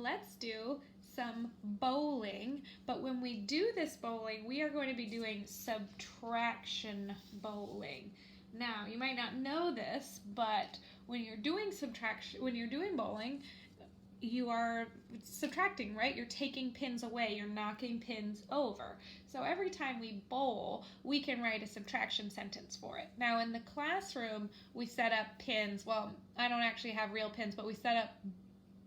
let's do some bowling. But when we do this bowling, we are going to be doing subtraction bowling. Now, you might not know this, but when you're doing bowling, you are subtracting, right? You're taking pins away, you're knocking pins over. So every time we bowl, we can write a subtraction sentence for it. Now in the classroom, we set up pins. Well, I don't actually have real pins, but we set up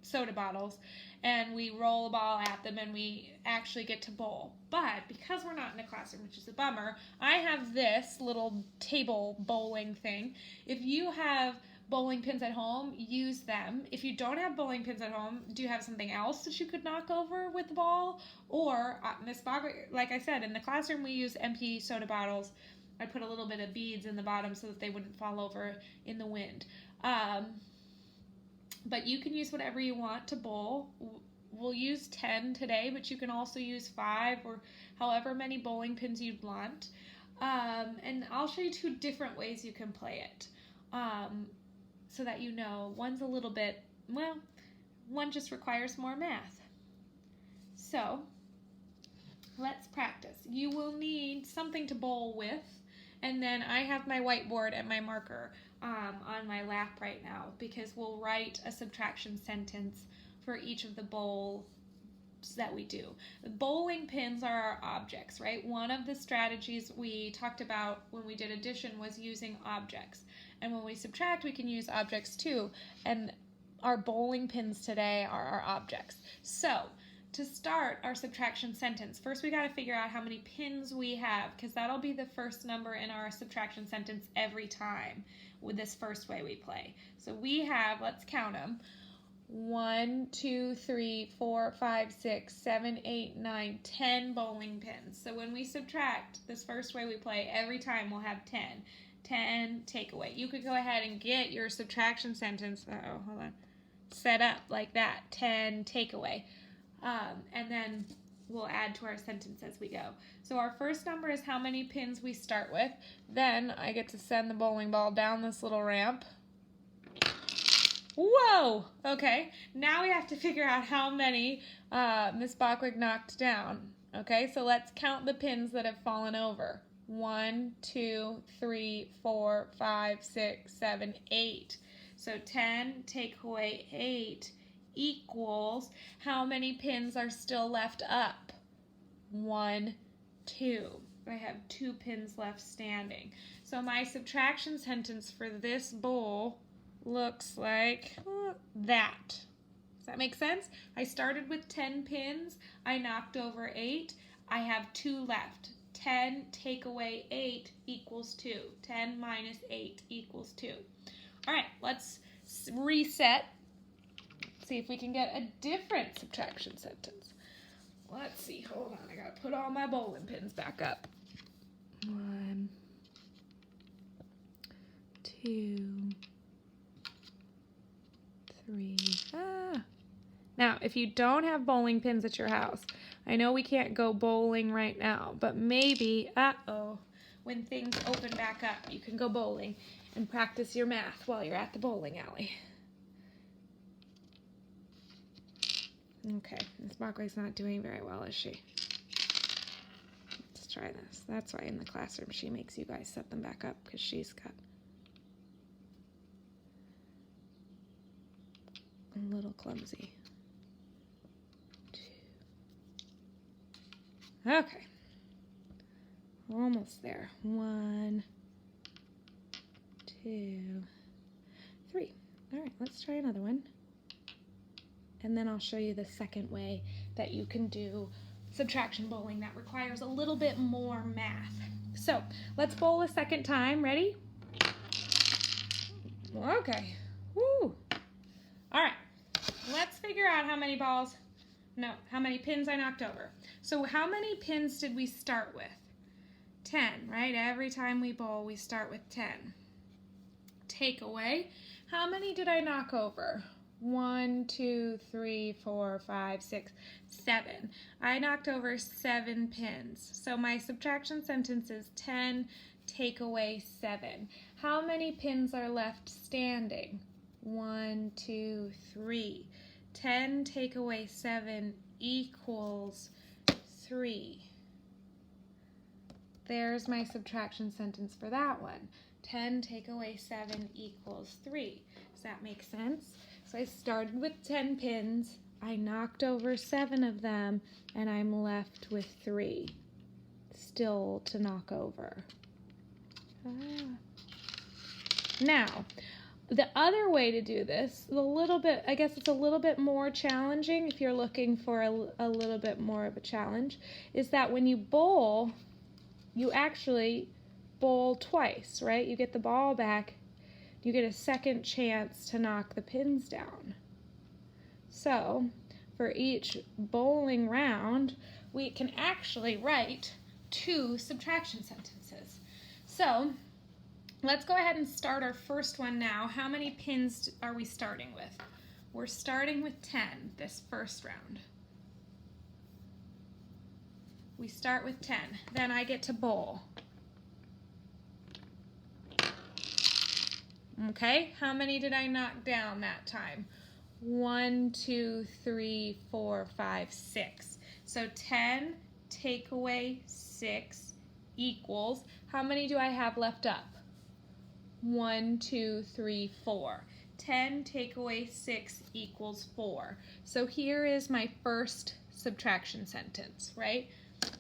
soda bottles and we roll a ball at them and we actually get to bowl. But because we're not in a classroom, which is a bummer, I have this little table bowling thing. If you have bowling pins at home, use them. If you don't have bowling pins at home, do you have something else that you could knock over with the ball? Or, Miss Bache-Wiig, like I said, in the classroom we use empty soda bottles. I put a little bit of beads in the bottom so that they wouldn't fall over in the wind. But you can use whatever you want to bowl. We'll use 10 today, but you can also use 5 or however many bowling pins you'd want. And I'll show you 2 different ways you can play it. So that you know, one's a little bit, well, one just requires more math. So, let's practice. You will need something to bowl with, and then I have my whiteboard and my marker on my lap right now because we'll write a subtraction sentence for each of the bowls that we do. The bowling pins are our objects, right? One of the strategies we talked about when we did addition was using objects. And when we subtract, we can use objects too. And our bowling pins today are our objects. So, to start our subtraction sentence, first we got to figure out how many pins we have, because that'll be the first number in our subtraction sentence every time with this first way we play. So we have, let's count them, 1, 2, 3, 4, 5, 6, 7, 8, 9, 10 bowling pins. So when we subtract this first way we play, every time we'll have 10. 10 takeaway. You could go ahead and get your subtraction sentence, hold on, set up like that, 10 takeaway. And then we'll add to our sentence as we go. So our first number is how many pins we start with. Then I get to send the bowling ball down this little ramp. Whoa! Okay, now we have to figure out how many Miss Bache-Wiig knocked down. Okay, so let's count the pins that have fallen over. 1, 2, 3, 4, 5, 6, 7, 8. So 10 take away 8 equals how many pins are still left up? 1, 2. I have 2 pins left standing. So my subtraction sentence for this bowl looks like that. Does that make sense? I started with 10 pins. I knocked over 8. I have 2 left. 10 take away 8 equals 2. 10 minus 8 equals 2. All right, let's reset. See if we can get a different subtraction sentence. Let's see. Hold on. I got to put all my bowling pins back up. 1, 2, 3. Now, if you don't have bowling pins at your house, I know we can't go bowling right now, but maybe, when things open back up, you can go bowling and practice your math while you're at the bowling alley. Okay, Miss Bache-Wiig's not doing very well, is she? Let's try this. That's why in the classroom she makes you guys set them back up, because she's got a little clumsy. Okay, almost there. 1, 2, 3. All right, let's try another one. And then I'll show you the second way that you can do subtraction bowling that requires a little bit more math. So let's bowl a second time. Ready? Okay. Woo. All right. Let's figure out how many pins I knocked over. So how many pins did we start with? 10, right? Every time we bowl, we start with 10. Take away. How many did I knock over? 1, 2, 3, 4, 5, 6, 7. I knocked over 7 pins. So my subtraction sentence is 10, take away 7. How many pins are left standing? 1, 2, 3. 10 take away 7 equals 3. There's my subtraction sentence for that one. 10 take away 7 equals 3. Does that make sense? So I started with 10 pins, I knocked over 7 of them, and I'm left with 3 still to knock over. Now, the other way to do this, I guess it's a little bit more challenging if you're looking for a little bit more of a challenge, is that when you bowl, you actually bowl twice, right? You get the ball back, you get a second chance to knock the pins down. So, for each bowling round, we can actually write 2 subtraction sentences. So, let's go ahead and start our first one now. How many pins are we starting with? We're starting with 10 this first round. We start with 10. Then I get to bowl. Okay, how many did I knock down that time? 1, 2, 3, 4, 5, 6. So 10 take away 6 equals, how many do I have left up? 1, 2, 3, 4. 10 take away 6 equals 4. So here is my first subtraction sentence, right?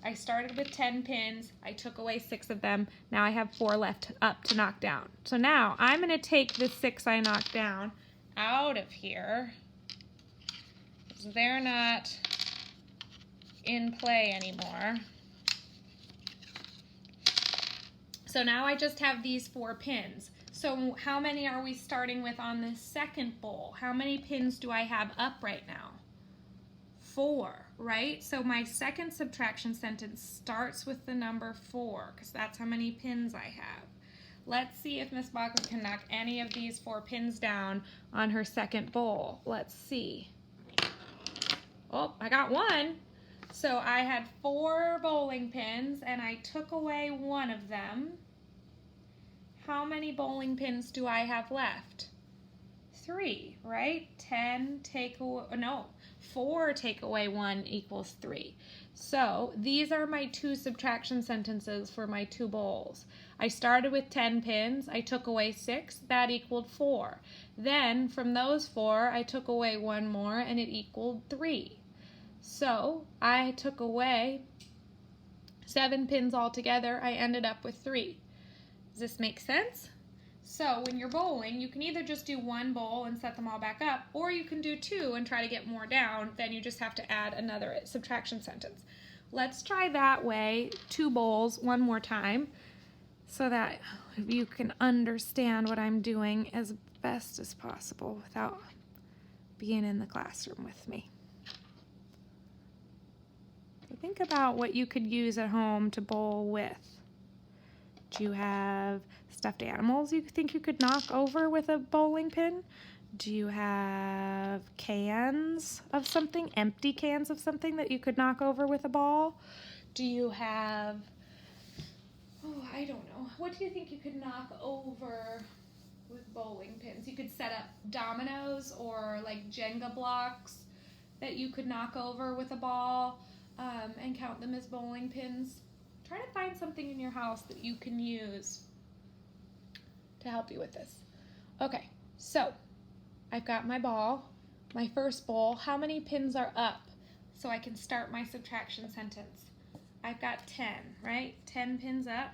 I started with 10 pins, I took away 6 of them, now I have 4 left up to knock down. So now I'm going to take the 6 I knocked down out of here, because they're not in play anymore. So now I just have these 4 pins. So how many are we starting with on this second bowl? How many pins do I have up right now? 4, right? So my second subtraction sentence starts with the number 4, because that's how many pins I have. Let's see if Miss Bache can knock any of these 4 pins down on her second bowl. Let's see. Oh, I got 1. So I had 4 bowling pins, and I took away 1 of them. How many bowling pins do I have left? 3, right? 4 take away 1 equals 3. So these are my 2 subtraction sentences for my 2 bowls. I started with 10 pins, I took away 6, that equaled 4. Then from those 4, I took away 1 more, and it equaled 3. So I took away 7 pins altogether, I ended up with 3. Does this make sense? So when you're bowling, you can either just do 1 bowl and set them all back up, or you can do 2 and try to get more down. Then you just have to add another subtraction sentence. Let's try that way, 2 bowls, 1 more time, so that you can understand what I'm doing as best as possible without being in the classroom with me. So think about what you could use at home to bowl with. Do you have stuffed animals you think you could knock over with a bowling pin? Do you have cans of something, empty cans of something that you could knock over with a ball? Do you have, I don't know. What do you think you could knock over with bowling pins? You could set up dominoes or like Jenga blocks that you could knock over with a ball and count them as bowling pins. Try to find something in your house that you can use to help you with this. Okay, so I've got my ball, my first bowl. How many pins are up so I can start my subtraction sentence? I've got 10, right? 10 pins up.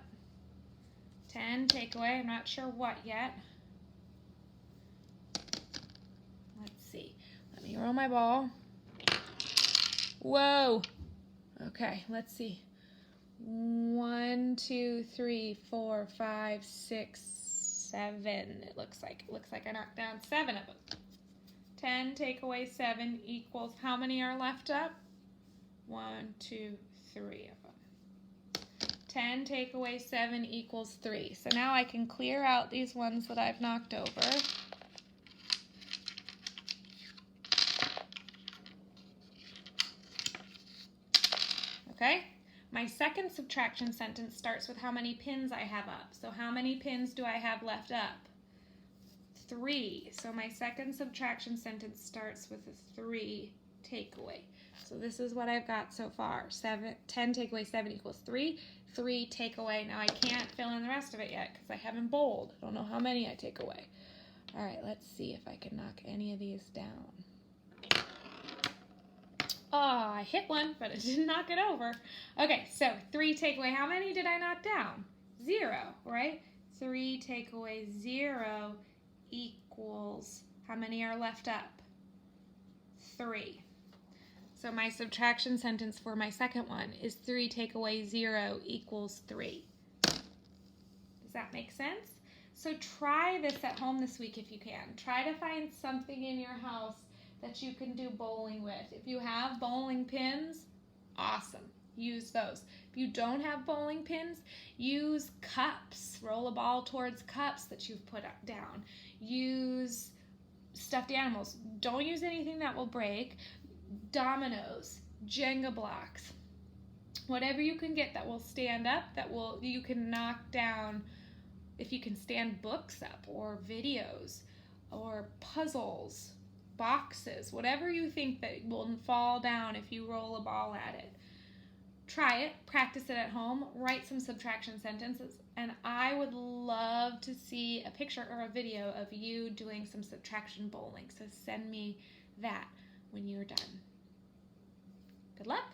10 take away, I'm not sure what yet. Let's see. Let me roll my ball. Whoa. Okay, let's see. 1, 2, 3, 4, 5, 6, 7. It looks like I knocked down 7 of them. 10 take away 7 equals, how many are left up? 1, 2, 3 of them. 10 take away 7 equals 3. So now I can clear out these ones that I've knocked over. Okay? My second subtraction sentence starts with how many pins I have up. So how many pins do I have left up? 3. So my second subtraction sentence starts with a 3 takeaway. So this is what I've got so far. 10 take away 7 equals 3. 3 take away. Now I can't fill in the rest of it yet because I haven't bold. I don't know how many I take away. All right, let's see if I can knock any of these down. Oh, I hit one, but it didn't knock it over. Okay, so 3 take away. How many did I knock down? 0, right? 3 take away 0 equals, how many are left up? 3. So my subtraction sentence for my second one is 3 take away 0 equals 3. Does that make sense? So try this at home this week if you can. Try to find something in your house that you can do bowling with. If you have bowling pins, awesome. Use those. If you don't have bowling pins, use cups. Roll a ball towards cups that you've put down. Use stuffed animals. Don't use anything that will break. Dominoes, Jenga blocks, whatever you can get that will stand up, you can knock down. If you can stand books up or videos or puzzles, boxes, whatever you think that will fall down if you roll a ball at it. Try it, practice it at home, write some subtraction sentences, and I would love to see a picture or a video of you doing some subtraction bowling. So send me that when you're done. Good luck.